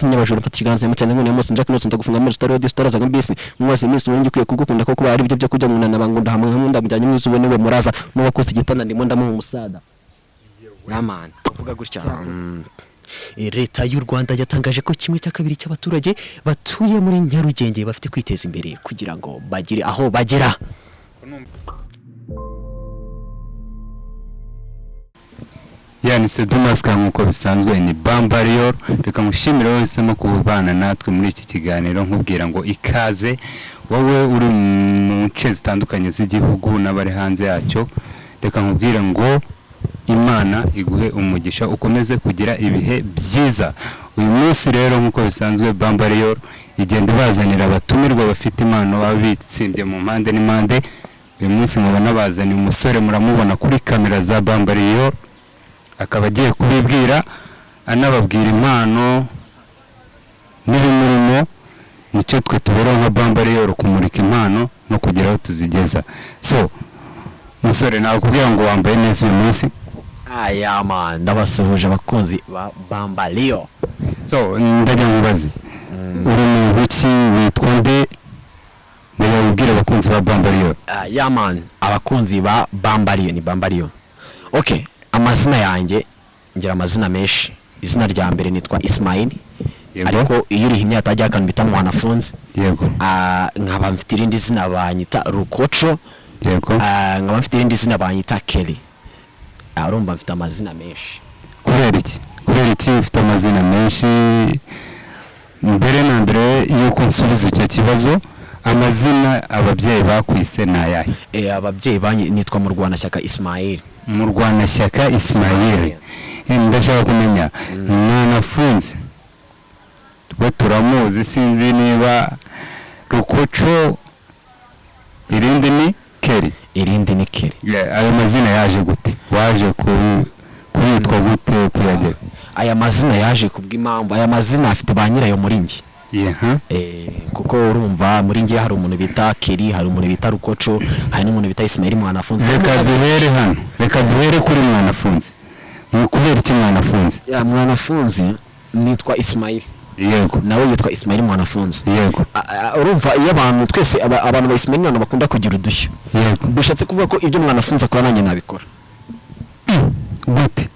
sinye abajura mfata ikiganza cyane ngo niyo sinja kunose ndagufunga muri staro staraza ngambisi mwase iminsi ubundi kwiye kugukunda ko kuba ari byo byo kujya munana bangunda hamwe hamwe ndamujyanye mwizuwe niwe muraza mu bakoze igitanda ndimo ndamuha umusada yaman uvuga gutya leta y'u Rwanda yatangaje ko kimwe cya kabiri cy'abaturage batuye muri Nyarugenge bafite kwiteza imbere kugira ngo bagire aho bagera. Yani Sedumas nkuko bisanzwe ni Bambarior, reka mushimire wese mu kubana natwe muri iki kiganiro nkubwira ngo ikaze wowe uri mu nce zitandukanye z'igihugu n'abari hanze yacyo, reka nkubwira ngo Imana iguhe umugisha ukomeze kugira ibihe byiza. Uyu munsi rero nkuko bisanzwe Bambarior igenda bazanira abatumirwa bafite impano babitsindye mu mpande n'impande. Uyu munsi mubona bazanye umusore muramubona kuri kamera za Bambarior, akaba agiye kubibwira anababwira impano n'ibimurimo, nicyo twe tubera nka Bambarior kumurika impano no kugira aho tuzigeza. So musore nawe kubwira ngo wambaye neza uyu munsi. Aya man ndabasuhuje abakunzi ba Bambarior. So ndajya mubazi uri mu buki witwa nde, ndababwira abakunzi ba Bambarior. Ya man abakunzi ba Bambarior ni Bambarior. Okay, amazina yanjye ngira amazina menshi. Izina rya mbere nitwa Ismail, ariko iyo uri himya atajya akanbita mu wanafunzi. Yego. Nkaba mfite irindi zina banyita Rukocho. Yego. Nkaba mfite irindi zina banyita Kelly. Arumva mfite amazina menshi. Kubera iki ufite amazina menshi? Mbere na mbere yuko nsubiza icyo kibazo, amazina ababyeyi bakwise nayahe? Ababyeyi nitwa Murwanashyaka Ismail. Murwanashyaka Ismail. Ndashaka kumenya mwanafunzi we turamuzi, sinzi niba Rukocho, irindi ni Kelly. Irindi ni Kelly. Ayo mazina yaje gute? Waje kuyitwa gute kuyagera? Aya mazina yaje kubw'impamvu. Aya mazina afite ba nyirayo muri ngi. Kuko urumva muri ngi hari umuntu bita Kelly, hari umuntu bita Rukocho, hari n'umuntu bita Ismail mwanafunzi. Reka duhere kuri mwanafunzi. Kubera iki mwanafunzi? Mwanafunzi nitwa Ismail. Yego. Nawe yitwa Ismail mwanafunzi. Yego. Urumva iyo abantu twese abantu ba Ismail none bakunda kugira udushya. Yego. Bishatse kuvuga ko ibyo mwanafunzi akora nanjye nabikora. Gute?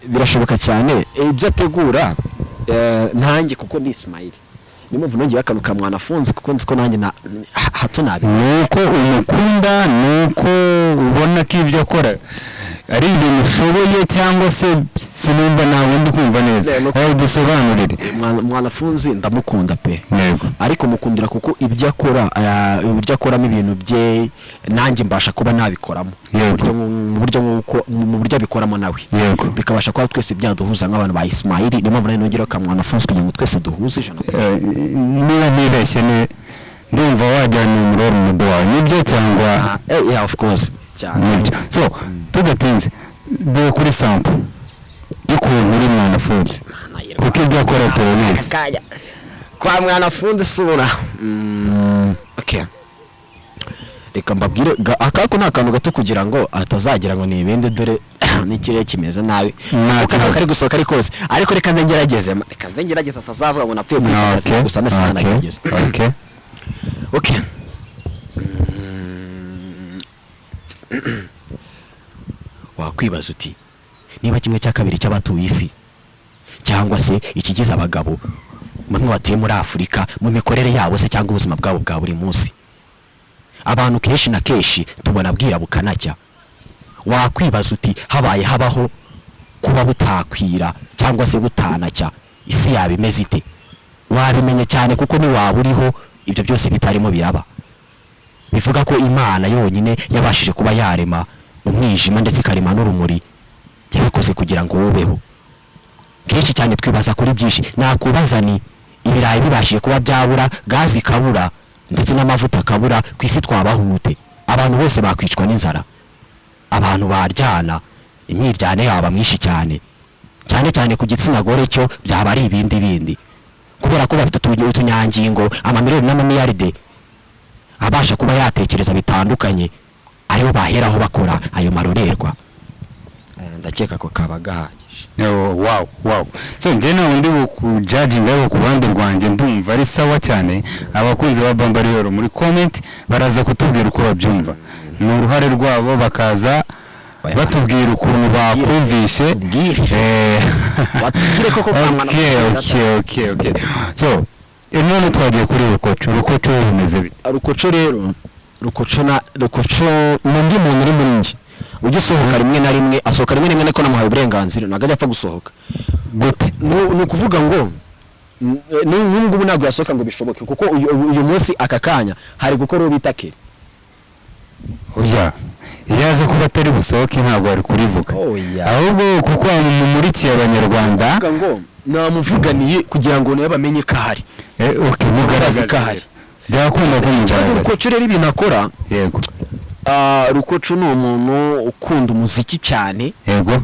Birashoboka cyane ibyo ategura nanjye kuko ni Ismail. Niyo mpamvu nongeye akanuka mwanafunzi kuko nzi ko nanjye hato nabi. Nuko umukunda, nuko ubona ko ibyo akora ari ibintu ushoboye cyangwa se sinumva nawe ndi kumva neza. Aho dusobanurire. Mwanafunzi ndamukunda pe. Yego. Ariko mukundira kuko ibyo akoramo ibintu bye nanjye mbasha kuba nabikoramo. Mu buryo abikoramo nawe. Yego. Bikabasha kuba twese byaduhuza nk'abantu ba Ismail. Niyo mpamvu nongera ko mwanafunzi kugira ngo twese duhuze ijana. Niba nibeshye ne ndumva wajyana umuroro mu doa nibyo cyangwa yeah of course cyane. So tugatinze do kuri sample y'ukuntu uri mwanafunzi kuko ibyo akora turabizi kwa mwanafunzi sura. Okay, reka mbabwire akako nta kantu gato kugira ngo atazagira ngo ni ibindi, dore n'ikirere kimeze nabi kari gusohoka ari kose, ariko reka nze ngerageze atazavuga ngo napfuye kwiga gusa nasana nagerageza. Okay. Wakwibaza uti niba kimwe cya kabiri cy'abatuye isi cyangwa se ikigize abagabo bamwe batuye muri Afurika mu mikorere yabo se cyangwa ubuzima bwabo bwa buri munsi, abantu kenshi na kenshi tubona bwira bukanajya. Wakwibaza uti habaho kuba butakwira cyangwa se butanacya, isi yaba imeze ite? Wabimenye cyane kuko ni waba uriho ibyo byose bitarimo biraba. Bivuga ko Imana yonyine yabashije kuba yarema umwijima ndetse ikarema n'urumuri, yabikoze kugira ngo wobeho. Kenshi cyane twibaza kuri byinshi. Nakubaza ni ibirayi bibashije kuba byabura, gazi kabura ndetse n'amavuta kabura, ku isi twabahute? Abantu bose bakwicwa n'inzara, abantu baryana, imyiryane yaba mwinshi cyane cyane ku gitsina gore cyo byaba ari ibindi kubera ko bafite utunyangingo amamiliyoni n'amamiliyaride abasha kuba yatekereza bitandukanye, aribo baheraho bakora ayo marorerwa. Ndakeka ko kaba gahagije. wow so njye nawe ndi bukujajinga ariko ku ruhande rwanjye ndumva ari sawa cyane. Abakunzi ba Bambariyoro muri comment baraza kutubwira uko babyumva, ni uruhare rwabo bakaza batubwira ukuntu bakumvishe. batubwire koko okay so none twagiye kuri rukoco bimeze bite? rukoco rero rukoco mu ndi muntu uri muri nje ujye usohoka rimwe na rimwe, asohoka rimwe na rimwe ariko namuhaye uburenganzira ntabwo ajya apfa gusohoka gute. ni ukuvuga ngo n'ubu ntabwo yasohoka ngo bishoboke kuko uyu munsi aka kanya hari gukora uwo bita Keri. Oya yaza kuba atari busohoke ntabwo ari kurivuga, ahubwo kuko mumurikiye abanyarwanda ngo namuvuganiye kugira ngo nawe bamenye ko ahari. Okay, mugaragaze ko ahari byakunda ko mugaragaza. Rukoco rero ibintu akora, yego Rukoco ni umuntu ukunda umuziki cyane, yego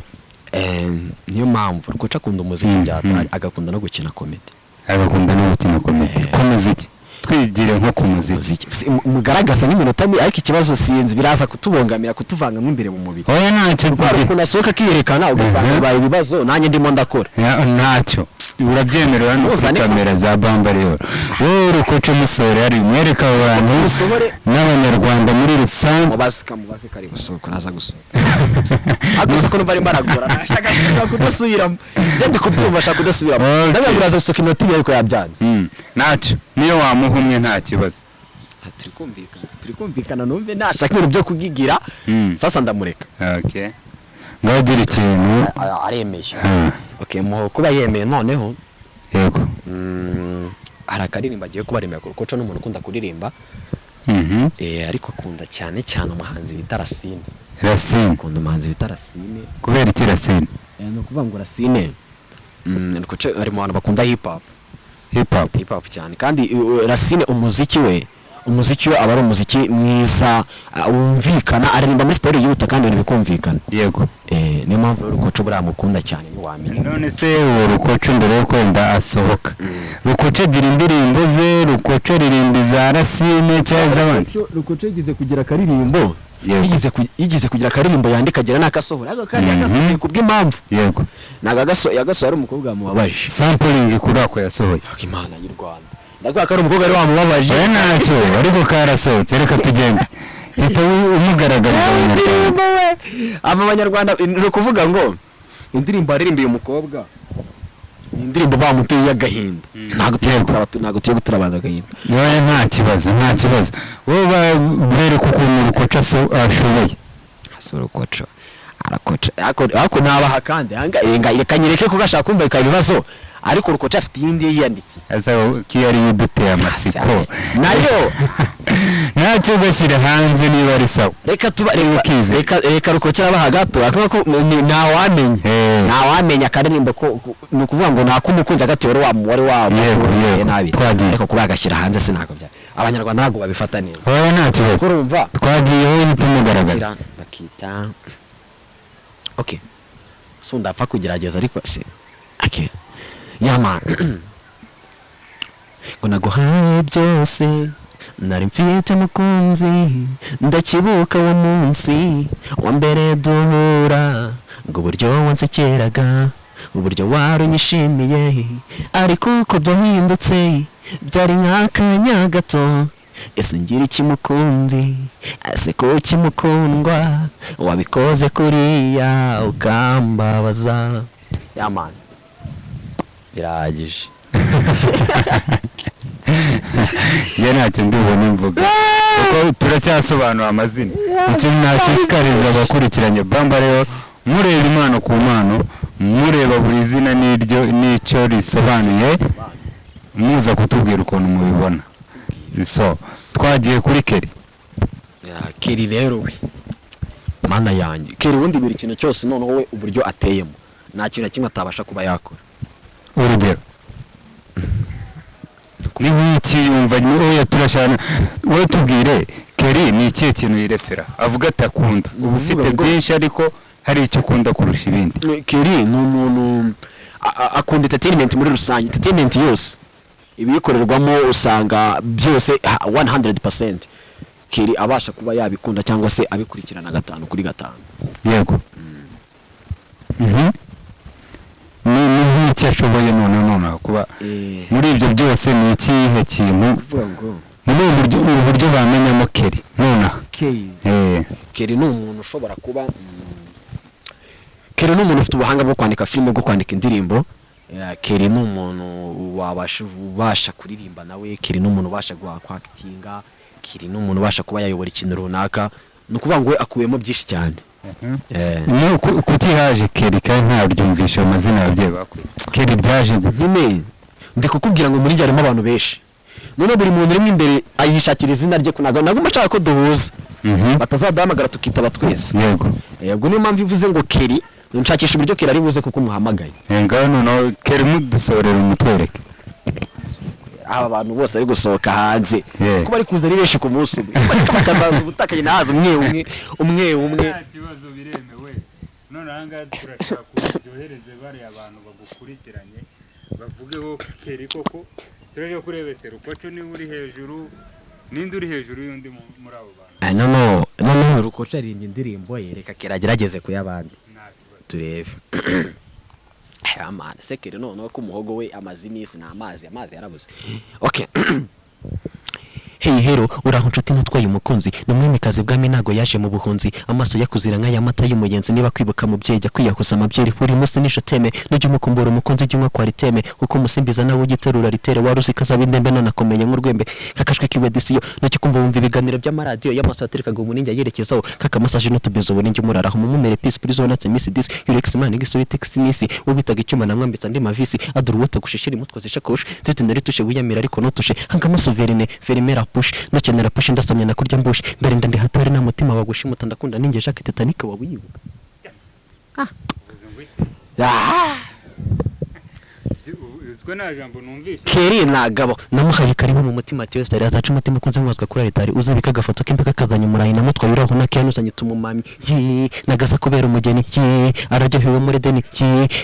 niyo mpamvu Rukoco akunda umuziki byatari, agakunda no gukina comedy. Agakunda no gukina comedy ku muziki. Twigire nko ku muziki mugaragaza n'iminota ariko ikibazo sinzi biraza kutubongamira kutuvangamo imbere mu mubiri. Oya ntacyo ukuntu asohoka akiyerekana ugasanga bibaye ibibazo nanjye ndimo ndakora ntacyo urabyemerera no kuri kamera za Bambariyoro. Wowe Rukoco musore ari mwereka abantu n'abanyarwanda muri rusange mubaze kari gusohoka naza gusohoka agusa ko bari baragora nashaka kudasubiramo ndi kubyumva shaka kudasubiramo ndabiraza gusohoka inoti ariko yabyanze ntacyo niyo wamuhumye nta kibazo. turi kumvikana numve nashaka ibintu byo kugigira sasa ndamureka. Okay ngaho gira ikintu aremeye. Okay mu kuba yemeye noneho yego arakaririmba agiye kubaremera ku Rukoco n'umuntu ukunda kuririmba ariko akunda cyane umuhanzi bita Racine. Akunda umuhanzi bita Racine. Kubera iki Racine? Ni ukuvuga ngo Racine Rukoco ari mu bantu bakunda hip hop cyane kandi Racine umuziki we aba ari umuziki mwiza wumvikana, aririmba muri style yihuta kandi ibintu bikumvikana. Yego niyo mpamvu Rukoco buramukunda cyane ntiwamenya. None se Rukoco mbere yo kwenda asohoka Rukoco agira indirimbo ze, Rukoco ririmba za Racine cyangwa z'abandi? Rukoco yigize kugira akaririmbo, yigize kugira akaririmbo yandika agira n'akasohora ariko kandi yagasohoye kubw'impamvu. Yego yagasohoye ari umukobwa wamubabaje sampling kuri ako yasohoye. Imana y'u Rwanda ndakwa ko ari umukobwa ari wamubabaje ntacyo ariko karasohotse reka tugende hita umugaragariza abanyarwanda. Ni ukuvuga ngo indirimbo aririmbiye umukobwa indirimbo bamuteye y'agahinda ntabwo tugiye guturabanza agahinda. nta kibazo wowe bereka ukuntu Rukoco ashoboye. Rukoco arakoca ariko nabaha kandi reka nyereke ko gashaka kumva ibibazo ariko Rukoco afite iyindi yiyandikiye asa kiyari yiduteye amatsiko nayo ntacyo gashyira hanze niba ari sawa. reka Rukoco arabaha gato akako ntawamenya akaririmbo ko ni ukuvuga ngo nakumukunzi agatero wari nabi ariko kuba yagashyira hanze sinako bya abanyarwanda ntabwo babifata neza. Wowe nta kibazo urumva twagiye wowe ntumugaragaza bakita okay so ndapfa kugerageza ariko okay yama ngo naguhaye byose nari mfite mukunzi ndakibuka wa munsi wa mbere duhura ngo buryo wansekeraga uburyo warunyishimiye ariko uko byahindutse byari nk'akanya gato. Ese ngira ikimukundi ese ko kimukundwa wabikoze kuriya ukambabaza yamana birahagije. ye ntacyo ndibona imvuga kuko turacyasobanura amazina. Ikintu nashishikariza abakurikiranye Bambariyoro mureba impano ku mpano, mureba buri zina n'icyo risobanuye, muza kutubwira ukuntu mubibona. So twagiye kuri Keri. Keri rero we mana yanjye Keri ubundi buri kintu cyose noneho we uburyo ateyemo nta kintu kimwe atabasha kuba yakora. Urugero ni nk'iki yumva oya turashana wowe tubwire Keri ni ikihe kintu yirefera avuga atakunda uba ufite byinshi ariko hari icyo ukunda kurusha ibindi. Keri ni umuntu akunda entertainment muri rusange, entertainment yose ibikorerwamo usanga byose 100% Keri abasha kuba yabikunda cyangwa se abikurikirana 5 kuri 5. Yego icyo ashoboye none kuba muri ibyo byose ni ikihe kintu muri ubu buryo bamenyamo Kelly nonaha Kelly ni umuntu ushobora kuba Kelly ni umuntu ufite ubuhanga bwo kwandika filime bwo kwandika indirimbo. Kelly ni umuntu ubasha kuririmba nawe. Kelly ni umuntu ubasha kwactinga. Kelly ni umuntu ubasha kuba yayobora ikintu runaka. Ni ukuvuga ngo we akuyemo byinshi cyane. Kuki haje Kelly kandi ntabyumvisha amazina y'ababyeyi bakwise Kelly byaje nyine ndi kukubwira ngo muri njye harimo abantu benshi, none buri muntu urimo imbere ayishakira izina rye kunaga nagomba nshaka ko duhuza batazadahamagara tukitaba twese. Yego niyo mpamvu ivuze ngo Kelly nshakisha uburyo Kelly ari buze kuko muhamagaye. Ngaho noneho Kelly mudusorera umutwereke aba bantu bose ari gusohoka hanze siko bari kuza ari benshi ku munsi bakazaza ubutakanye nahaza umwe nta kibazo biremewe. None ahanga turashaka kuryohereze bari abantu bagukurikiranye bavugeho Kelly koko turaje kurebese Rukoco ni uri hejuru ninde uri hejuru y'undi muri abo bantu. No Rukoco ari indirimbo yereka Kelly agerageze kuyabandi turebe amana se Kelly none ko umuhogo we amazi n'isi na amazi yarabuze. Okay. Hey hero uraho nshuti natwaye umukunzi n'umwimikazi bwami nago yaje mu buhunzi amaso yakuzira nka yamata y'umuyenzi niba kwibuka mubyeyi jya kwiyakuza amabyeri buri munsi nishateme n'ujye umukumbura umukunzi jya kwa riteme uko musimbiza nawe ugiterura ritere waruzi kaza bindembe none akomeye nk'urwembe kakashwe kiwe disiyo n'icyo kumva wumva ibiganiro by'amaradiyo y'amaso aterekaga ubuningi yerekezaho kakamasaje n'utubizo ubuningi muraraho mumumere peace pri zone atse miss this yurex man igisubitex nisi ubitaga icyuma namwambitsa ndi mavisi aduruwota gushishira imutwe zishakosh tete nari tushe wiyamira ariko notushe hangama soverine ferimera push nokenera push ndasamye nakurya mbushi ndarinda ndi hatari na mutima wagushimuta ndakunda ninge Jacques Titanic wawibuka uzwe na jambo numvisha Kelly nagabo namuhaye karibu mu mutima cyo stari azaca umutima kunze mwazwa kuri alitari uzabika gafoto k'imbeka kazanye murayi namutwa yuraho na kyanuzanye tumumami nagasa kubera umugeni araryohewe muri deni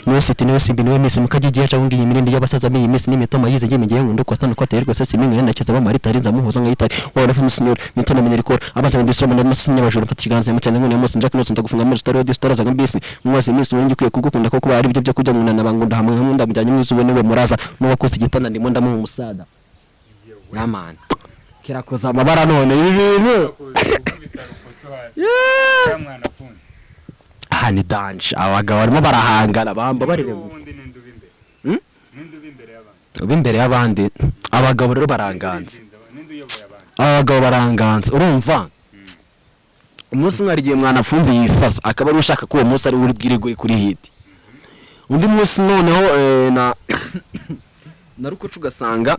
niwe siti niwe simbi niwe misi mukagigiye aca wungiye imirindi y'abasaza me yimisi n'imitoma yize yimigeye ngo ndiko stano kwateye rwose siminye nakiza bamaritari nzamuhoza nkayitari wora fu musinyor nitona minerikora abaza ndisoma na masinya bajuru mfata kiganza mutane ngo nemo sinjaka no sindagufunga muri story di story zaga mbisi mwase misi wengi kwiye kugukunda ko kuba ari ibyo byo kujya mwuna nabangunda hamwe hamwe ndamujyanye mwizuwe niwe muraza n'uwakoze igitanda ndimo ndamuha umusada yamana kirakoza amabara none ibintu ni danje abagabo barimo barahangana bamba barire imbere y'abandi abagabo rero baranganza abagabo baranganza urumva umunsi umwe arigiye mwanafunze yisaza akaba ari ushaka ko uwo munsi ari uri bwirirwe kuri hiti undi munsi noneho na Rukoco ugasanga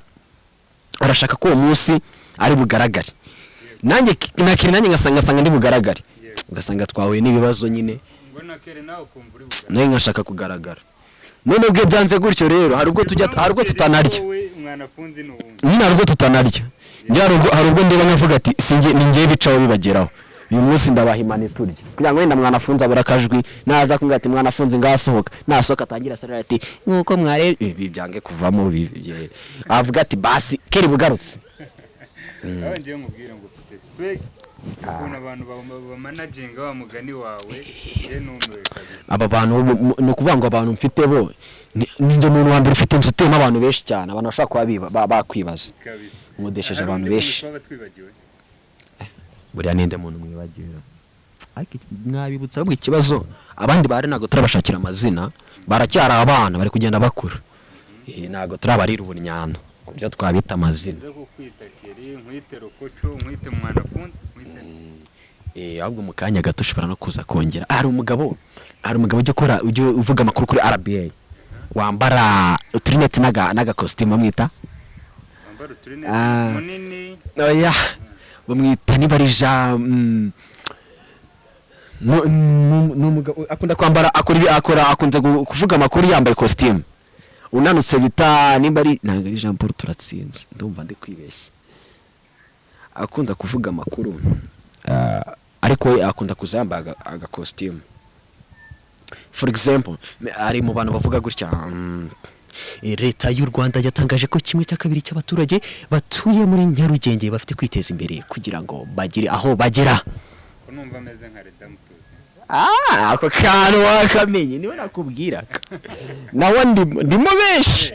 arashaka ko uwo munsi ari bugaragare nanjye nakiri nanjye ngasanga ndi bugaragare ugasanga twahuye n'ibibazo nyine nawe nkashaka kugaragara none ubwe byanze gutyo rero hari ubwo tutanarya nyine hari ubwo tutanarya hari ubwo ndeba nkavuga ati ni ngiye bicaho bibageraho uyu munsi ndabahimana turya kugira ngo wenda mwanafunze abura akajwi naza kumbwira ati mwanafunze ngasohoka nasohoka atangira sarara ati nkuko mware ibi byange kuvamo avuga ati basi Kelly bugarutse ngiye mubwira ngo ufite swag ukuntu abantu bamanaginga wa mugani wawe je numiwe kabisa aba bantu no kuvuga ngo abantu mfite bo ninjye muntu wa mbere ufite insutema abantu benshi cyane abantu bashaka kuba bakwibaza kabisa mudesheje abantu benshi buriya ninde muntu mwibagiwe ariko mwabibutsa ahubwo ikibazo abandi bari nago turabashakira amazina baracyara abana bari kugenda bakura nago turabarira ubunyano kubyo twabita amazina zo kwita Kelly nkwite Rukoco nkwite mwanafunze ahubwo mu kanya gato ushobora no kuza kongera hari umugabo ujye uvuga amakuru kuri RBA wambara uturineti naga costume amwita wambara uturineti munini oya bamwita nibarija numugabo akunda kwambara akunze kuvuga amakuru yambaye costume unanutse bita nimbari nanga ari Jean Paul turatsinze ndumva ndi kwibeshya akunda kuvuga amakuru ariko we akunda kuzamba aga costume for example ari mu bantu bavuga gutya leta y'u Rwanda yatangaje ko 1/2 cy'abaturage batuye muri Nyarugenge bafite kwiteza imbere kugira ngo bagire aho bagera numva ameze nka Reda Mutuzi ako kantu wakamenye niwe nakubwiraga nawe ndimo benshi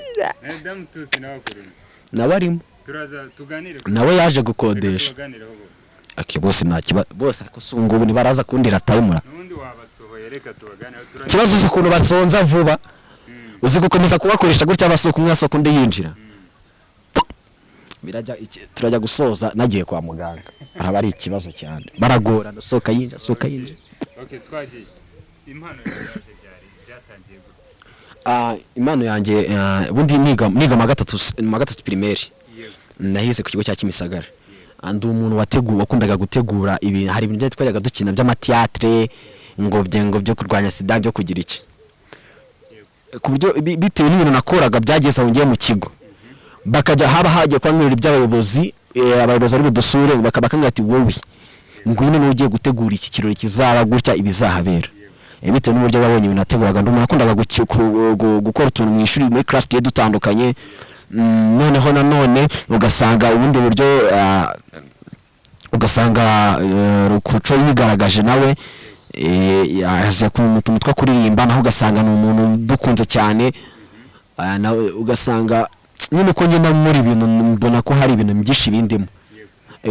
Madame Tusi nawe kuruna nawe arimo turaza tuganire nawe yaje gukodesha bose nta kibazo bose ariko si ngubu ntibaraza kundira tayimura n'undi wabasohoye reka tubaganire ikibazo uzi ukuntu basonza vuba uzi gukomeza kubakoresha gutya basohoka umwe asohoka undi yinjira turajya gusoza nagiye kwa muganga araba ari ikibazo cyane baragorana sohoka yinjira sohoka yinjira okay twagiye impano yaje byatangiye impano yanjye ubundi niga mu gatatu primaire nahize ku kigo cya Kimisagara andi umuntu wakundaga gutegura ibintu hari ibintu twajyaga dukina by'amateatre ngo byo kurwanya sida byo kugira iki ku buryo bitewe n'ibintu nakoraga byageze aho ngiye mu kigo bakajya hagiye kwa mwiriro by'abayobozi abayobozi ari budusure bakabakanga ati wowe ngwino n'ugiye gutegura iki kirori kizaba gutya ibizahabera bitewe n'uburyo babonye ibintu nateguraga ndumva nakundaga gukora utuntu mu ishuri muri class tugiye dutandukanye noneho nanone ugasanga ubundi buryo ugasanga rukuco yigaragaje nawe yaje ku mutuntu twa kuririmba naho ugasanga ni umuntu dukunze cyane nawe ugasanga nyine ko ngenda muri ibintu mbona ko hari ibintu byinshi bindimo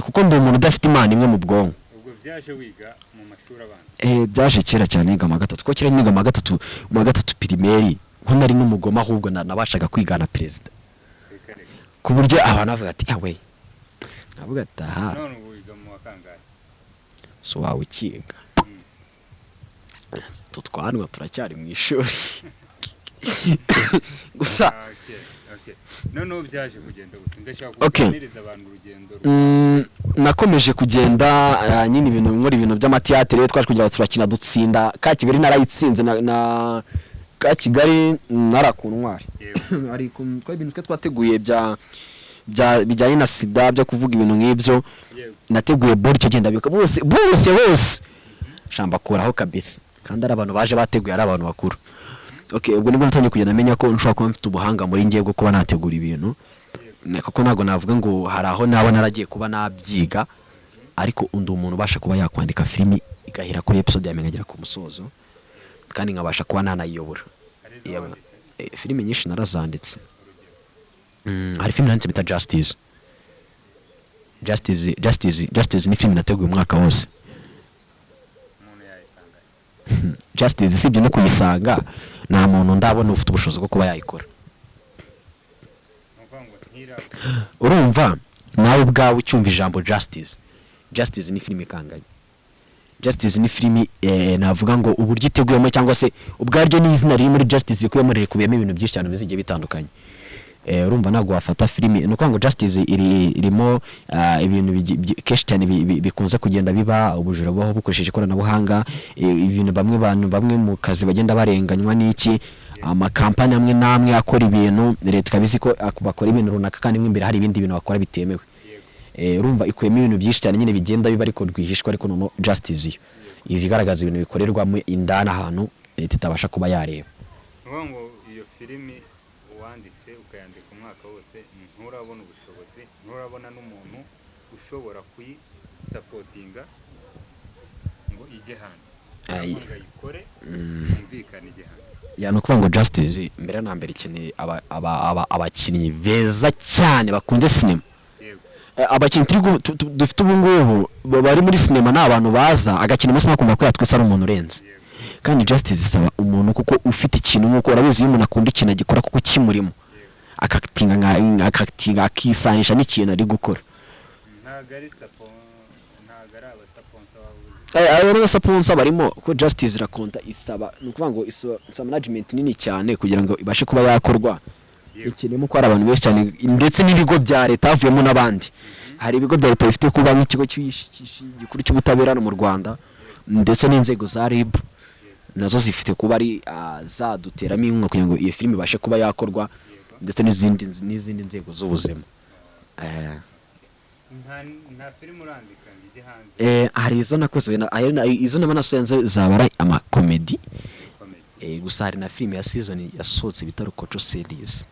kuko ndi umuntu udafite imana imwe mu bwonko ubwo byaje wiga mu mashuri abanza byaje kera cyane niga mu gatatu ko kera niga mu gatatu primaire ko nari n'umugoma ahubwo nabashaga kwigana president ku buryo abantu bavuga ati yawe navuga ati aha none ubu wiga mu wakangahe so wawe ukiga tutwanwa turacyari mu ishuri gusa none ubu byaje kugenda gute ndashaka kuganiriza abantu urugendo nakomeje kugenda nyine ibintu by'amateatre twaje kugira turakina dutsinda ka Kigali narayitsinze na ka Kigali narakuntwari ari kwa ibintu twateguye bijyanye na sida byo kuvuga ibintu nk'ibyo nateguye board cyo genda bika bose shamba kuraho kabisa kandi ari abantu baje bateguye ari abantu bakuru ubwo nibwo natangiye kugenda menya ko nshobora kuba mfite ubuhanga muri ngiye bwo kuba nategura ibintu kuko ntago navuga ngo hari aho naba naragiye kuba nabyiga ariko undi umuntu ubasha kuba yakwandika filimi igahera kuri episode yamenyagera ku musozo kandi nkabasha kuba nanayiyobora filimi nyinshi narazanditse hari filimi nanditse bita Justice ni filimi nateguye umwaka wose Justice sibyo no kuyisanga nta muntu ndabona ufite ubushobozi bwo kuba yayikora urumva nawe ubwawe ucyumva ijambo Justice ni filimi ikanganye Justice ni filimi navuga ngo uburyo iteguyemo cyangwa se ubwaryo ni izina riri muri Justice ikuyemo rekubiyemo ibintu byinshi cyane bizigiye bitandukanye urumva nago wafata filimi nuko ngo Justice irimo ibintu keshi cyane bikunze kugenda biba ubujura bwo bukoresheje ikoranabuhanga ibintu bamwe mu kazi bagenda barenganywa n'iki amakampani amwe namwe akora ibintu leta kabizi ko bakora ibintu runaka kandi imbere hari ibindi bintu bakora bitemewe urumva ikuyemo ibintu byinshi cyane nyine bigenda biba ariko rwihishwa ariko no Justice iyo izigaragaza ibintu bikorerwamo indana ahantu leta itabasha kuba yareba ngo iyo filimi wanditse ukayandika umwaka wose nturabona ubushobozi nturabona n'umuntu ushobora kuyisapotinga ngo ijye hanze ngo ayikore yumvikane ijye hanze no kuvuga ngo Justice mbere na mbere ikeneye abakinnyi beza cyane bakunze sinema abakinnyi dufite ubu ngubu bari muri sinema ni abantu baza agakina umunsi umwe akumva ko yatwese ari umuntu urenze kandi Justice isaba umuntu kuko ufite ikintu nk'uko urabizi iyo umuntu akunda ikintu agikora kuko kimurimo akakitinga akisanisha n'ikintu ari gukora ntago ari abasaponsa barimo ko Justice irakonta isaba ni ukuvuga ngo isa management nini cyane kugira ngo ibashe kuba yakorwa ikintu ko ari abantu benshi cyane ndetse n'ibigo bya leta havuyemo n'abandi hari ibigo bya leta bifite kuba nk'ikigo gikuru cy'ubutabera no mu Rwanda ndetse n'inzego za RIB nazo zifite kuba ari zaduteramo inkunga kugira ngo iyo filimi ibashe kuba yakorwa ndetse n'izindi nzego z'ubuzima nta filimi urandika ijye hanze hari izo nakoze izo nasohoye zabara amakomedi gusa hari na filimi ya season yasohotse bita Rukoco series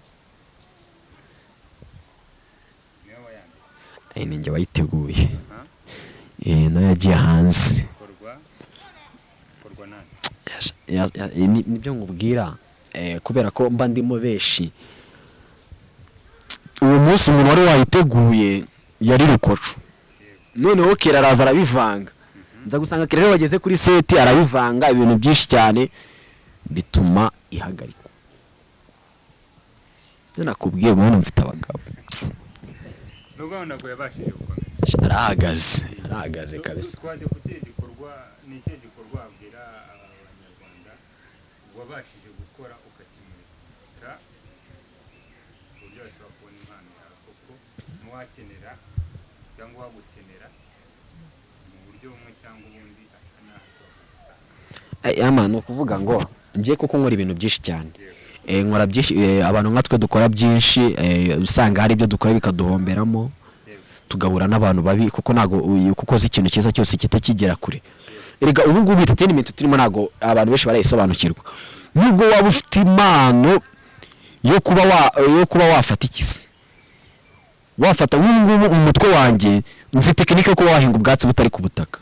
ninjye wayiteguye nayo yagiye hanze nibyo nkubwira kubera ko mba ndimo benshi. Uwo munsi umuntu wari wayiteguye yari Rukoco, noneho Kera araza arabivanga, nza gusanga Kera rero wageze kuri seti arabivanga ibintu byinshi cyane bituma ihagarikwa. Nakubwiye umuntu mfite abagabo nubwo ntabwo yabashije gukomeza, arahagaze kabisa. twajya ku kihe gikorwa, ni ikihe gikorwa wabwira abanyarwanda wabashije gukora ukakimurika ku buryo bashobora kubona impano yawe kuko n'uwakenera cyangwa wagukenera mu buryo bumwe cyangwa ubundi Yama ni ukuvuga ngo ngiye kuko nkora ibintu byinshi cyane, nkora byinshi, abantu nka twe dukora byinshi, usanga hari ibyo dukora bikaduhomberamo, tugahura n'abantu babi kuko ntago kuko uzi ikintu cyiza cyose kitakigera kure. Erega ubu ngubu entertainment turimo ntago abantu benshi barayisobanukirwa. Nubwo waba ufite impano yo kuba wafata ikisi, wafata nk'ubu umutwe wanjye nzi tekinike ko wahinga ubwatsi butari ku butaka,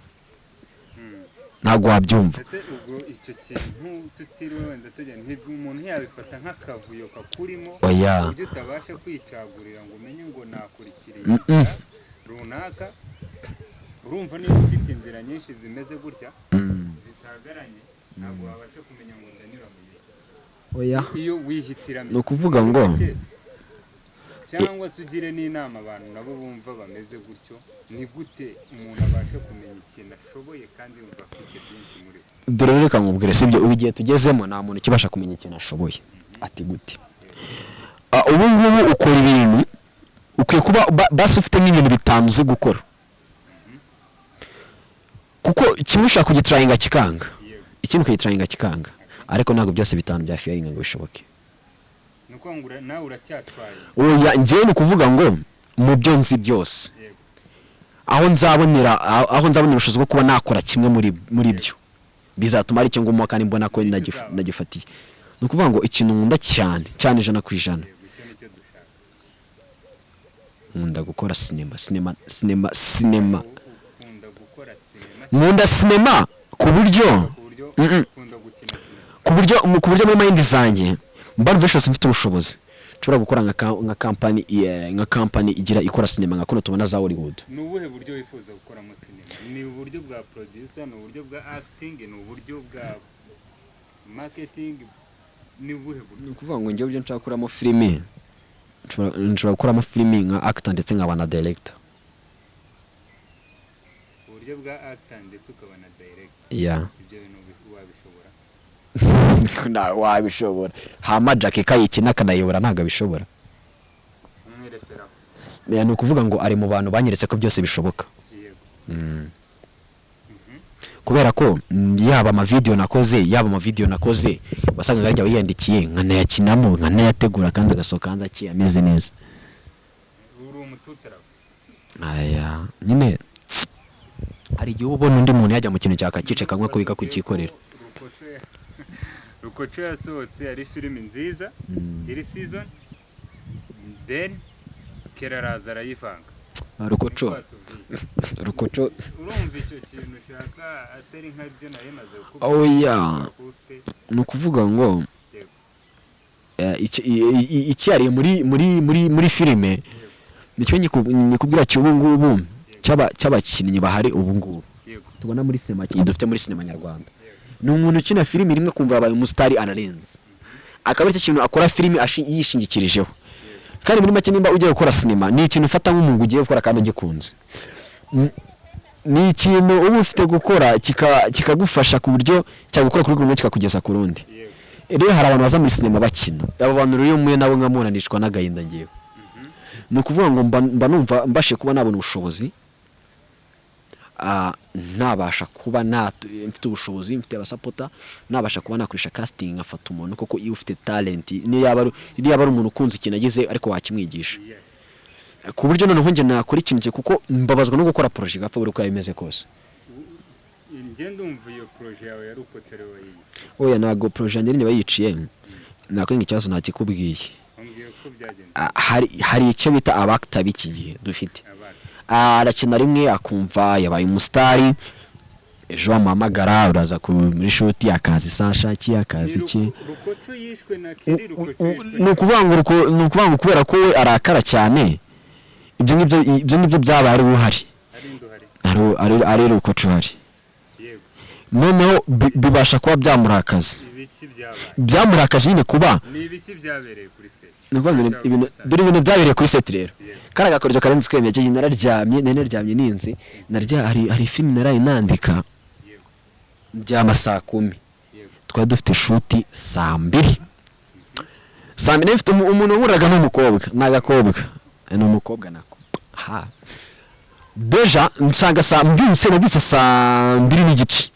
ntago wabyumva. ese ubwo icyo kintu tutiriwe wenda tujya umuntu yabifata nk'akavuyo kakurimo Oya. uburyo utabasha kwicagurira ngo umenye ngo nakurikiriye inzira runaka. Urumva niba ufite inzira nyinshi zimeze gutya zitagaranye, ntabwo wabasha kumenya ngo ndanyura mu gihe. Oya, Iyo wihitiramo ni ukuvuga ngo cyangwa se ugire n'inama abantu nabo bumva bameze gutyo, ni gute umuntu abasha kumenya ikintu ashoboye kandi yumva afite byinshi muri we. dore reka nkubwire, sibyo, ubu igihe tugezemo nta muntu ukibasha kumenya ikintu ashoboye. Ati gute? Ubu ngubu ukora ibintu ukwiye kuba basi ufite nk'ibintu bitanu uzi gukora, kuko kimwe ushaka kugitrayinga kikanga, ikindi ukagitrayinga kikanga, ariko ntabwo byose bitanu bya fiyaringa ngo bishoboke. nuko ngo nawe uracyatwaye. Oya, njyewe ni ukuvuga ngo mu byo nzi byose, aho nzabonera ubushobozi bwo kuba nakora kimwe muri byo bizatuma ari cyo ngumuha kandi mbona ko nagifatiye. Ni ukuvuga ngo ikintu nkunda cyane cyane 100%, nkunda gukora sinema. Nkunda sinema ku buryo muri mind zanjye mba numva mfite ubushobozi nshobora gukora nka company ikora sinema nka kuno tubona za Hollywood. Ni ubuhe buryo wifuza gukoramo sinema? Ni uburyo bwa producer, ni uburyo bwa acting, ni uburyo bwa marketing, ni ubuhe buryo? Ni ukuvuga ngo njyewe nshaka gukoramo filimi, nshobora gukoramo filimi nka actor ndetse nkaba na director. Uburyo bwa actor ndetse ukaba na director. Yeah. Ibyo bintu wabishobora? Wabishobora. Hama Jackie kayikina akanayobora ntabwo abishobora. Umwireferaho. Ni ukuvuga ngo ari mu bantu banyeretse ko byose bishoboka. Yego. Kubera ko yaba amavideo nakoze wasanga gajya wiyandikiye nkanayakinamo nkanayategura kandi agasohoka hanze akiye ameze neza. Uri umututara. Aya nyine hari igihe ubona undi muntu yajya mu kintu cyakakice kamwe ko biga kukikorera. Rukoco yasohotse ari filimi nziza iri season, then Kera araza arayivanga. Rukoco urumva icyo kintu ushaka atari nka byo nari maze kukuvuga. Oya, ni ukuvuga ngo icyariye muri filime nicyo nyikubwira cy'ubu ngubu cy'abakinnyi bahari ubu ngubu tubona muri sinema dufite muri sinema nyarwanda. Ni umuntu ukina filimi rimwe kumva yabaye umusitari anarenze, akaba ari cyo kintu akora filimi yishingikirijeho. Kandi muri make nimba ugiye gukora sinema ni ikintu ufata nk'umuntu ugiye gukora kandi ugikunze, ni ikintu uba ufite gukora kikagufasha ku buryo cyagukora kuri rumwe kikakugeza ku rundi. Rero hari abantu baza muri sinema bakina, abo bantu rero umwe nabo nkamunanishwa n'agahinda ngewe. Ni ukuvuga ngo mba numva mbashe kuba nabona ubushobozi, nabasha kuba mfite ubushobozi, mfite abasapota, nabasha kuba nakoresha casting afata umuntu koko iyo ufite talent, ni yaba ari umuntu ukunze ikintu agize ariko wakimwigisha ku buryo noneho nge nakora ikintu cye, kuko mbabazwa no gukora projet gapfa buri uko yameze kose. Ngende umva iyo projet yawe ya Rukoco wayiye. Oya, ntago projet yanjye nyine bayiciye, nakora ikibazo ntakikubwiye. Ambwiye ko byagenze. Hari icyo bita abactor b'iki gihe dufite, arakina rimwe akumva yabaye umusitari, ejo wamuhamagara uraza muri shuti akazi sashaki akazi ki rukoco yishwe na kiri rukoco ni ukuvuga ngo kubera ko we arakara cyane ibyo ngibyo byabaye ari uhari ari rukoco uhari noneho bibasha kuba byamurakaza byamurakaje nyine kuba ni ibiki byabereye kuri set dore ibintu byabereye kuri set rero kara gakoryo karenze kwemeye nararyamye ninzi hari film naraye nandika byama saa 10 twari dufite shuti saa 2 nifite umuntu wuraga n'umukobwa n'agakobwa n'umukobwa nako deja nsanga mbyutse saa 2 n'igice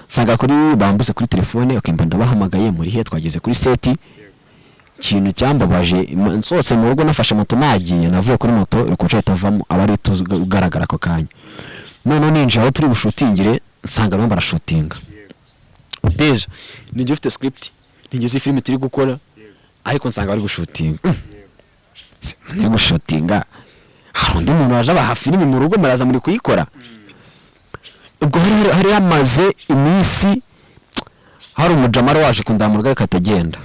sanga kuri bambuse kuri telefone akimba ndabahamagaye muri he twageze kuri seti ikintu cyambabaje nsose mu rugo nafashe moto nagiye navuye kuri moto rukoca itavamo abari tugaragara ko kanya none ninje aho turi bushutingire nsanga bamwe barashutinga deja ninjye ufite script ninjye uzi film turi gukora ariko nsanga bari gushutinga ni gushutinga hari undi muntu waje abaha film mu rugo muraza muri kuyikora ubwo hari yamaze iminsi hari umujamara waje kundamurwa katagenda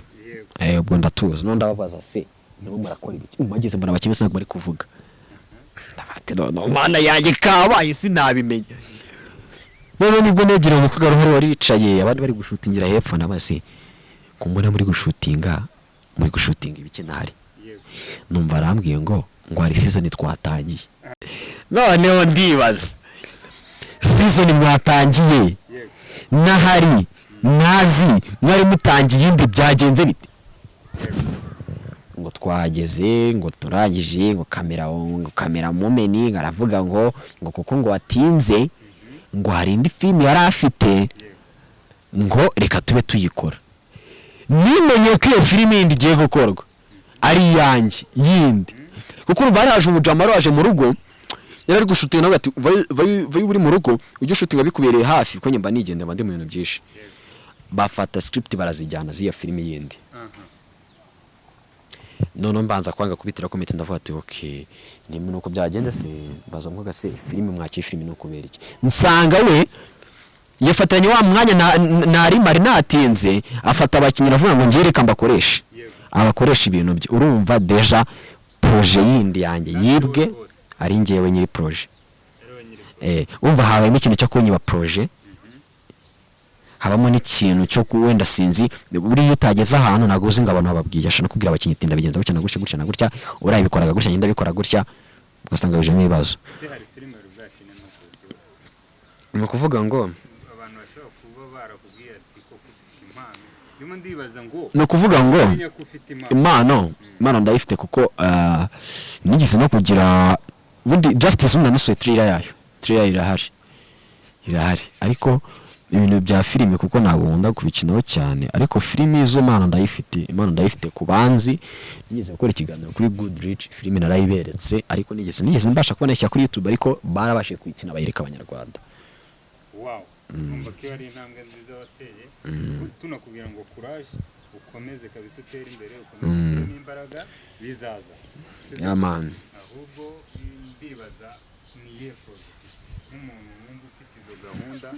ubwo ndatuza no ndababaza se nibo murakora ibiki umageze mbona bakimese ntabwo bari kuvuga ndabate no mana yanjye kabaye sinabimenya none nibwo negira umukobwa ruhari waricaye abandi bari gushutingira hepfo nabase kumbona muri gushutinga ibiki nari numva arambwiye ngo hari season twatangiye noneho ndibaza season mwatangiye nahari nazi mwari mutangiye indi byagenze bite ngo twageze ngo turangije ngo kamera momeni ngaravuga ngo kuko ngo watinze ngo hari indi film yari afite ngo reka tube tuyikora nimenye ko iyo film yindi igiye gukorwa ari yanjye yindi kuko urumva haraje umujamaro waje mu rugo yari gushutinga nawe ati vayi uri mu rugo ujye ushutinga bikubereye hafi ko nyamba nigende bandi mu bintu byinshi bafata script barazijyana ziya film yindi none mbanza kwanga kubitira komite ndavuga ati okay ni nuko byagenze se baza mvuga se film mwaki film nuko beriki nsanga we yafatanye wa mwanya nari marinatinze afata abakinnyi avuga ngo ngereka mbakoresha abakoresha ibintu bye urumva deja projet yindi yanjye yibwe ari ngewe nyiri projet umva habaye ikintu cyo kunyiba projet habamo n'ikintu cyo kuwenda sinzi buri utageze ahantu naguze ngo abantu bababwiye ashana kubwira abakinnyi tinda bigenza gutya na gutya urayibikoraga gutya nyinda bikora gutya ugasanga bije ibibazo ni kuvuga ngo abantu bashobora kuba barakubwiye ati ko ufite impano ndimo ndibaza ngo ni kuvuga ngo impano ndayifite kuko nigeze no kugira bundi justice unanasuye trailer yayo irahari ariko ibintu bya filime kuko nabunda kubikinaho cyane ariko filime izo impano ndayifite kubanzi nigeze gukora ikiganiro kuri Goodreach filime narayiberetse ariko nigeze mbasha kubona ishya kuri YouTube ariko barabashe kuyikina bayireka abanyarwanda numva ko ari intambwe nziza wateye tunakubwira ngo courage ukomeze kabisa utere imbere ukomeze ushyiremo imbaraga bizaza ahubwo ndibaza ni iyihe project nk'umuntu wumva ufite izo gahunda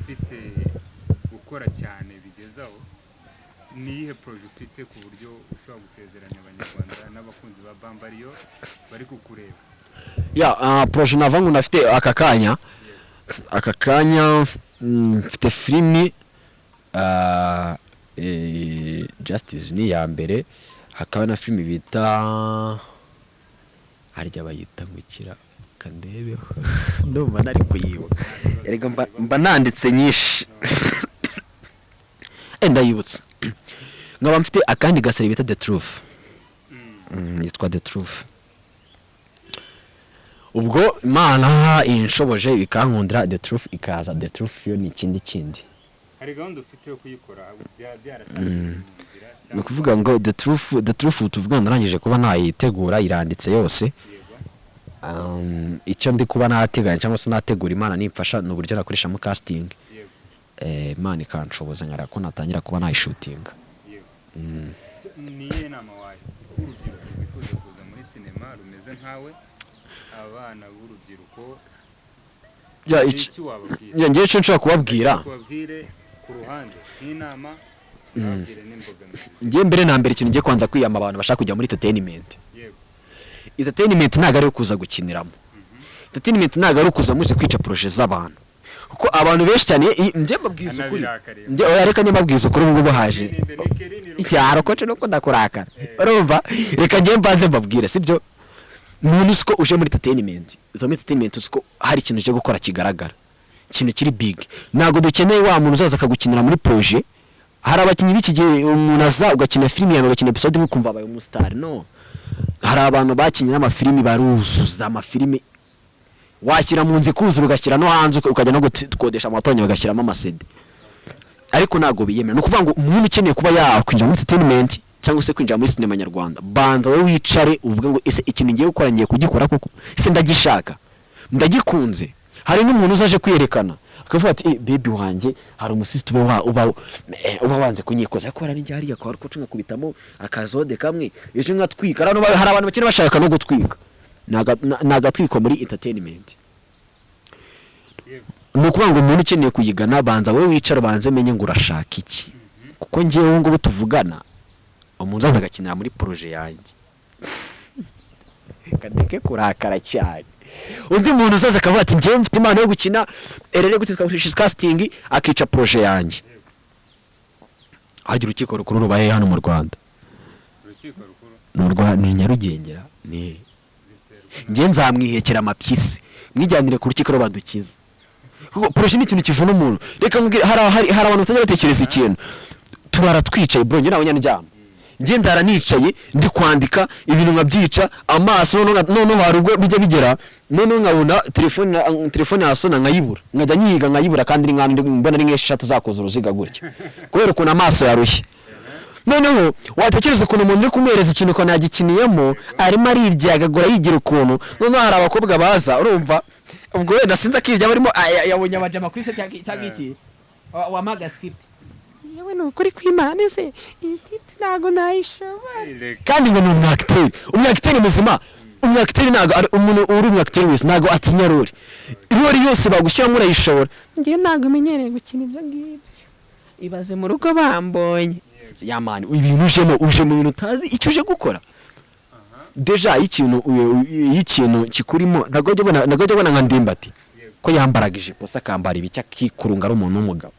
ufite gukora cyane bigezaho ni iyihe project ufite ku buryo ushobora gusezeranya abanyarwanda n'abakunzi ba Bambariyo bari kukureba project navangu nafite aka kanya mfite filimi Justice ni ya mbere hakaba na filimi bita harya bayita ngukira kandebeho ndumva nari kuyibuka erega mba nanditse nyinshi ndayibutse nkaba mfite akandi gaseri bita The Truth yitwa The Truth ubwo imana inshoboje bikankundira The Truth ikaza The Truth yo ni ikindi hari gahunda ufite yo kuyikora byaratangiye mu nzira ni kuvuga ngo The Truth tuvuga narangije kuba nayitegura iranditse yose icyo ndi kuba nateganya cyangwa se nategura imana nimfasha n'uburyo nakoresha mu casting imana ikanshoboza nkara ko natangira kuba nayishutinga niye nama waye urubyiruko rwifuza kuza muri sinema rumeze nkawe abana b'urubyiruko iki wababwira ngiye cyo nshobora kubabwira kubabwire ku ruhande nk'inama babwire n'imbogamizi ngiye mbere na mbere ikintu ngiye kwanza kwiyama abantu bashaka kujya muri entertainment yego entertainment ntabwo ari kuza gukiniramo entertainment ntabwo ari kuza muri kwica projet z'abantu kuko abantu benshi cyane njye mbabwiza ukuri njye reka nyababwiza ukuri ngo buhaje cyaro ko cyo ndakurakara urumva reka njye mbanze mbabwira sibyo umuntu uko uje muri entertainment izo entertainment uko hari ikintu cyo gukora kigaragara ikintu kiri big ntabwo dukeneye wa muntu uzaza akagukinira muri projet hari abakinnyi b'iki gihe umuntu aza ugakina filime yawe ugakina episode imwe ukumva abaye umustar no hari abantu bakinnye n'amafilimi baruzuza amafilime washyira mu nzi kuzura ugashyira no hanze ukajya no gukodesha amatonyo bagashyiramo amasede ariko ntabwo biyemera no kuvuga ngo umuntu ukeneye kuba yakwinjira muri entertainment cyangwa se kwinjira muri sinema nyarwanda banza wowe wicare uvuge ngo ese ikintu ngiye gukora ngiye kugikora koko ese ndagishaka ndagikunze hari n'umuntu uzaje kwiyerekana akavuga ati baby wanjye hari umusisite uba wanze kunyikoza ariko hari n'ijya hariya kwa rukoca nkakubitamo akazode kamwe ejo nkatwika hari abantu bakiri bashaka no gutwika nagatwiko muri entertainment ni ukuvuga ngo umuntu ukeneye kuyigana banza wowe wicara banze menye ngo urashaka iki kuko ngewe ubu ngubu tuvugana umuntu aza agakinira muri projet yanjye kadeke kurakara cyane undi muntu uzaza akavuga ati ngewe mfite impano yo gukina erere gutitwa casting akica projet yanjye hagira urukiko rukuru rubaye hano mu Rwanda ni Nyarugengera ni nge nzamwihekera amapyisi mwijyanire ku rukiko rubadukiza kuko projet ni ikintu kivuna umuntu reka mbwira hari abantu batajya batekereza ikintu turara twicaye bro nge nawe nyandyama nge ndara nicaye ndi kwandika ibintu nkabyica amaso none harubwo bijya bigera none nkabona telefone yasona nkayibura nkajya nyiga nkayibura kandi mbona ari nk'eshatu zakoze uruziga gutya kubera ukuntu amaso yarushye noneho watekereza ukuntu umuntu uri kumuhereza ikintu ko nagikiniyemo arimo ariryagagura yigira ukuntu noneho hari abakobwa baza urumva ubwo wenda sinzi akirya barimo yabonye abajama kuri se cyangwa iki wamaga script yewe nukuri kwimana se iyi script ntago nayishobora kandi ngo ni umwacteur muzima umwacteur ntago ari umuntu uri umwacteur wese ntago atinya rori yose bagushyira muri ayishobora ngiye ntago menyereye gukina ibyo ngibyo ibaze mu rugo bambonye yamani ibintu uje mu bintu utazi icyo uje gukora deja ikintu kikurimo ntago jye bona nka Ndimbati ko yambaraga ijipo sakambara ibicya kikurunga ari umuntu w'umugabo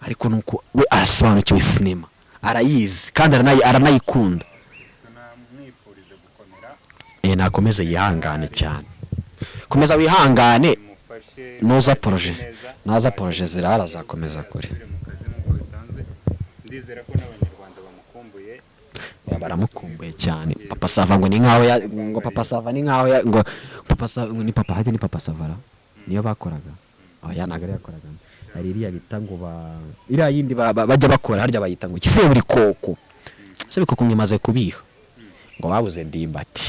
ariko nuko we asobanukiwe sinema arayizi kandi aranayikunda tunamwifurize gukomera nakomeze yihangane cyane komeza wihangane noza projet zirara zakomeza kure ndizera ko n'abanyarwanda bamukumbuye baramukumbuye cyane papa Sava ngo ni nkaho ngo papa Sava ni nkaho ngo papa Sava ni papa hajya ni papa Savara niyo bakoraga yanaga yakoraga hari iriya bita ngo iriya yindi bajya bakora harya bayita ngo kise buri koko se bikoko nyamaze kubiha ngo babuze Ndimbati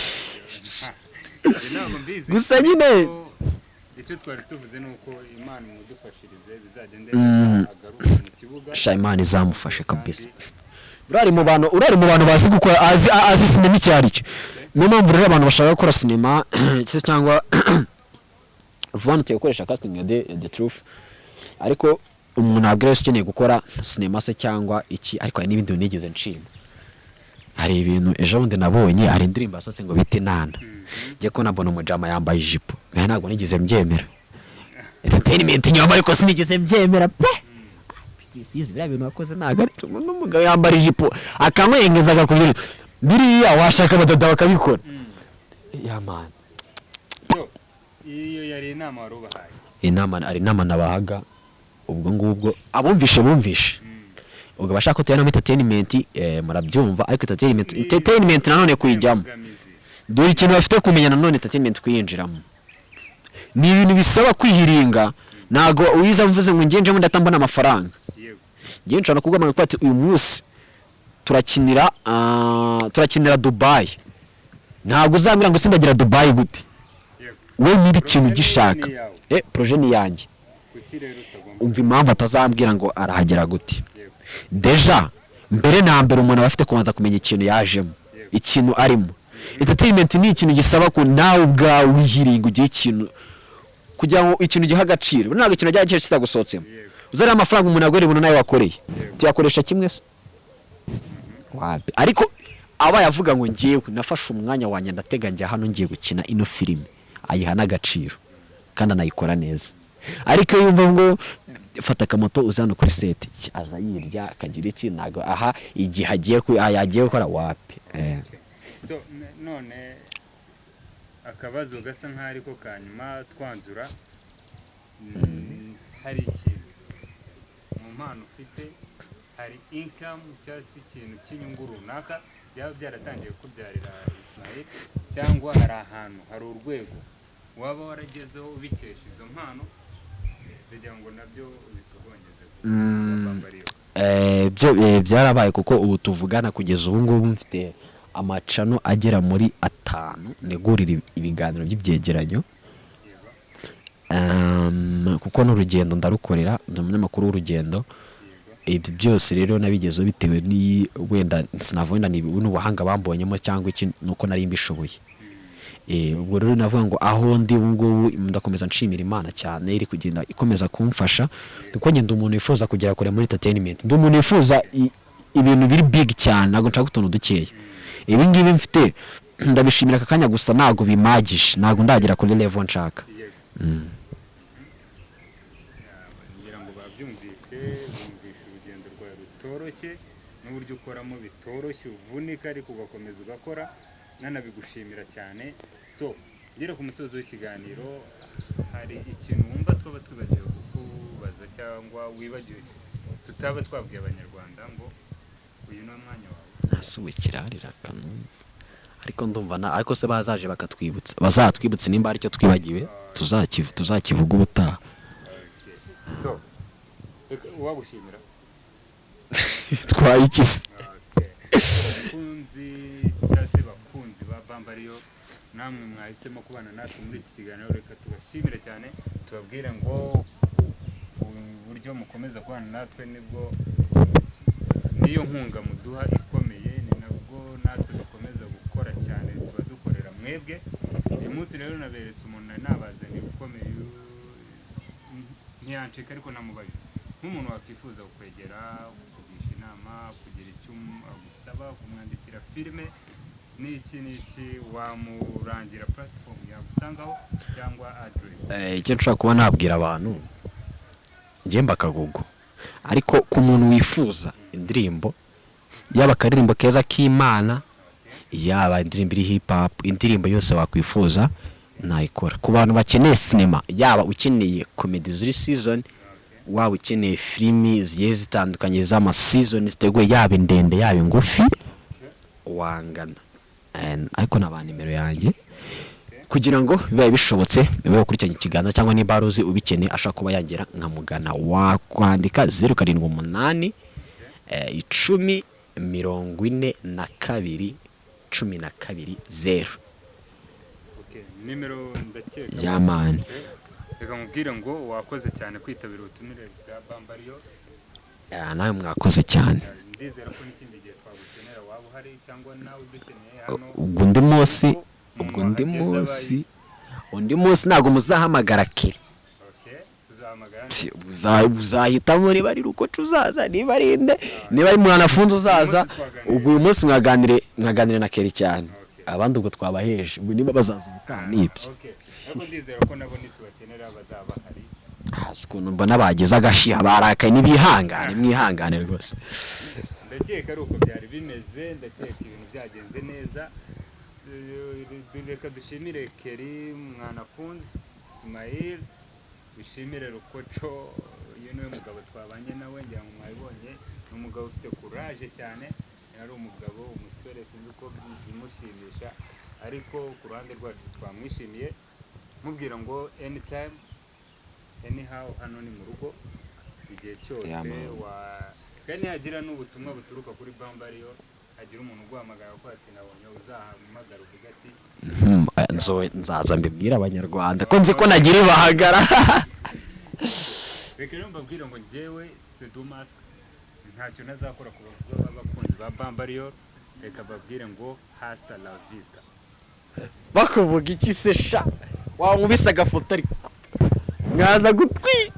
gusa nyine icyo twari tuvuze nuko Imana imudufashirize bizagende agaruka mu kibuga Shayimani zamufashe kabisa urari mu bantu bazi gukora azi sinema icyari cyo niyo mpamvu rero abantu bashaka gukora sinema cyangwa vuba ntuye gukoresha casting ya the truth ariko umuntu ntabwo rero ukeneye gukora sinema se cyangwa iki ariko hari n'ibindi nigeze nshima hari ibintu ejo bundi nabonye hari indirimbo asase ngo bite nana ngiye ko nabona umujama yambaye ijipo ntabwo nigeze mbyemera entertainment nyuma ariko sinigeze mbyemera pe isize biriya bintu wakoze ntabwo ari n'umugabo yambara ijipo akamwengeza agakubwira biriya washaka abadada bakabikora yamana iyo yari inama wari ubahaye inama nabahaga ubwo ngubwo abumvishe ubwo bashaka kutera no entertainment murabyumva ariko entertainment nanone kuyijyamo dore ikintu bafite kumenya nanone entertainment kuyinjiramo ni ibintu bisaba kwihiringa nago uyiza mvuze ngo ngiye njemo ndatambona amafaranga ngiye nshaka kugama ko ati uyu munsi turakinira Dubai ntabwo uzambira ngo sindagira Dubai gute we niba ikintu gishaka projet ni yanjye umva impamvu atazambwira ngo arahagera gute deja mbere na mbere umuntu aba afite kubanza kumenya ikintu yajemo ikintu arimo entertainment ni ikintu gisaba ko nawe ubwawe wihiringa ugiye ikintu kugira ngo ikintu giha agaciro ntabwo ikintu ajya agaciro kitagusohotsemo uzari amafaranga umuntu agore ibintu nawe wakoreye tuyakoresha kimwe se wapi ariko aba yavuga ngo ngiye nafashe umwanya wanjye ndatega njya hano ngiye gukina ino filime ayiha n'agaciro kandi anayikora neza ariko yumva ngo fata akamoto uzana kuri sete aza yirya akagira iki ntago aha igihe agiye gukora wapi so none akabazo gasa nkaho ariko kanyuma twanzura hari ikintu mu mpano ufite hari income cyangwa se ikintu cy'inyungu runaka byaba byaratangiye kubyarira Ismael cyangwa hari ahantu hari urwego waba waragezeho ubikesha izo mpano kugira ngo nabyo ubisogongeze byo byarabaye kuko ubu tuvugana kugeza ubu ngubu mfite amacano agera muri 5 negurira ibiganiro by'ibyegeranyo kuko n'urugendo ndarukorera ndi umunyamakuru w'urugendo ibyo byose rero nabigezeho bitewe ni wenda sinavunda ni n'ubuhanga bambonyemo cyangwa iki nuko nari mbishoboye ubwo rero navuga ngo aho ndi ubwo ndakomeza nshimira Imana cyane iri kugenda ikomeza kumfasha kuko ngenda umuntu wifuza kugera kure muri entertainment ndi umuntu wifuza ibintu biri big cyane nago nshaka utuntu dukeya ibi ngibi mfite ndabishimira akanya gusa nago bimagije nago ndagera kuri level nshaka ngira ngo babyumvise urugendo rwawe rutoroshye n'uburyo ukoramo bitoroshye uvunika ariko ugakomeza ugakora nanabigushimira cyane so ngera ku musozo w'ikiganiro hari ikintu wumva twaba twibagiwe kukubaza cyangwa wibagiwe tutaba twabwiye abanyarwanda ngo uyu ni umwanya wawe nasuwe kirarira kanumva ariko ndumva ariko se bazaje bakatwibutsa bazatwibutse nimba ari cyo twibagiwe tuzakivuga ubutaha so wagushimira twayikise bakunzi ba Bambariyo namwe mwahisemo kubana natwe muri iki kiganiro reka tubashimire cyane tubabwire ngo uburyo mukomeza kubana natwe nibwo niyo nkunga muduha ikomeye ni nabwo natwe dukomeza gukora cyane tuba dukorera mwebwe uyu munsi rero naberetse umuntu nabazaniye ukomeye ntiyancika ariko namubaye nk'umuntu wakwifuza kukwegera kukugisha inama kugira icyo agusaba kumwandikira filime n'iki wamurangira platform yagusangaho cyangwa address icyo nshaka kuba nabwira abantu ngemba akagugu ariko ku muntu wifuza indirimbo yaba akaririmbo keza k'Imana yaba indirimbo iri hip hop indirimbo yose wakwifuza nayikora ku bantu bakeneye cinema yaba ukeneye comedy ziri season waba ukeneye filimi zigiye zitandukanye z'ama season ziteguye yaba ndende yaba ngufi wangana ariko naba nimero yanjye kugira ngo bibaye bishobotse bibaye ukurikiranye ikiganza cyangwa ni baruzi ubikeneye ashaka kuba yagera nkamugana wakwandika 078 10 42 12 0 nimero ndakeka yamani reka mubwire ngo wakoze cyane kwitabira ubutumire bwa Bambariyo nawe mwakoze cyane ndizera ko n'ikindi gihe twagukenera waba uhari cyangwa nawe udukeneye hano undi munsi ntago muzahamagara kiri uzahitamo niba ari uko tuzaza niba ari inde niba ari mwanafunze uzaza ubwo uyu munsi mwaganire na keri cyane abandi ubwo twabaheje ubwo niba bazaza ubutaha nibyo ariko ndizera ko nabo nitubakenera bazaba bahari ukuntu mbona bageze agashiha barakaye n'ibihangane mwihangane rwose ndakeka ari uko byari bimeze ndakeka ibintu byagenze neza reka dushimire Keri mwanafunze Ismael bishimire Rukoco uyu niwe mugabo twabanye nawe ngira ngo mwabibonye ni umugabo ufite courage cyane ari umugabo umusore sinzi uko bimushimisha ariko ku ruhande rwacu twamwishimiye mubwira ngo anytime anyhow hano ni mu rugo igihe cyose kandi hagira n'ubutumwa buturuka kuri Bambariyo hagira umuntu uguhamagara ko ati nabonye uzahamagara uvuga ati nzaza mbibwira abanyarwanda ko nzi ko nagira ibahagara reka rero mbabwire ngo njyewe Sedumas ntacyo nazakora ku bakunzi ba Bambariyo reka babwire ngo hasta la vista bakuvuga iki se sha wankubise agafoto ariko ngaza gutwika